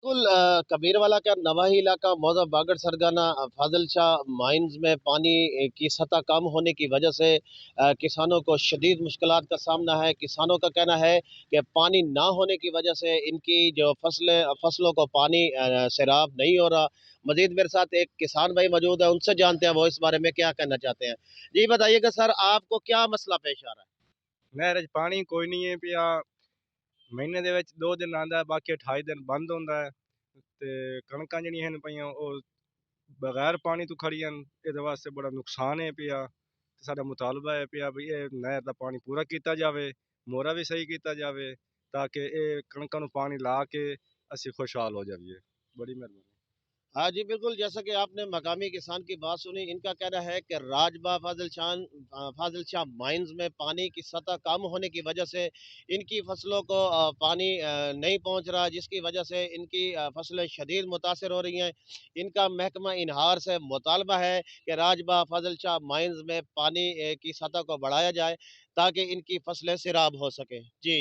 बिल्कुल कबीरवाला का नवाही इलाका मौजा बागड़ सरगाना फाजिल शाह माइंस में पानी की सतह कम होने की वजह से किसानों को शदीद मुश्किलात का सामना है। किसानों का कहना है कि पानी ना होने की वजह से इनकी जो फसलों को पानी सैराब नहीं हो रहा। मजीद मेरे साथ एक किसान भाई मौजूद है, उनसे जानते हैं वो इस बारे में क्या कहना चाहते हैं। जी बताइएगा सर, आपको क्या मसला पेश आ रहा है। ਨਹਿਰ 'ਚ ਪਾਣੀ ਕੋਈ ਨਹੀਂ ਹੈ ਪਿਆ। ਮਹੀਨੇ ਦੇ ਵਿੱਚ 2 ਦਿਨ ਆਉਂਦਾ, ਬਾਕੀ 28 ਦਿਨ ਬੰਦ ਹੁੰਦਾ ਹੈ। ਤੇ ਕਣਕਾਂ ਜਿਹੜੀਆਂ ਹਨ ਪਈਆਂ ਉਹ ਬਗੈਰ ਪਾਣੀ ਤੋਂ ਖੜੀਆਂ ਹਨ। ਇਹਦੇ ਵਾਸਤੇ ਬੜਾ ਨੁਕਸਾਨ ਹੈ ਪਿਆ ਤੇ ਸਾਡਾ ਮੁਤਾਲਬਾ ਹੈ ਪਿਆ ਵੀ ਇਹ ਨਹਿਰ ਦਾ ਪਾਣੀ ਪੂਰਾ ਕੀਤਾ ਜਾਵੇ, ਮੋਰਾ ਵੀ ਸਹੀ ਕੀਤਾ ਜਾਵੇ ਤਾਂ ਕਿ ਇਹ ਕਣਕਾਂ ਨੂੰ ਪਾਣੀ ਲਾ ਕੇ ਅਸੀਂ ਖੁਸ਼ਹਾਲ ਹੋ ਜਾਈਏ। ਬੜੀ ਮਿਹਰਬਾਨੀ। हाँ जी बिल्कुल, जैसा कि आपने मकामी किसान की बात सुनी, इनका कहना है कि राजबा फाजिल शाह माइंस में पानी की सतह कम होने की वजह से इनकी फसलों को पानी नहीं पहुंच रहा, जिसकी वजह से इनकी फसलें शदीद मुतासर हो रही हैं। इनका महकमा इनहार से मुतालबा है कि राजबा फाजिल शाह माइंस में पानी की सतह को बढ़ाया जाए ताकि इनकी फसलें सिराब हो सकें। जी।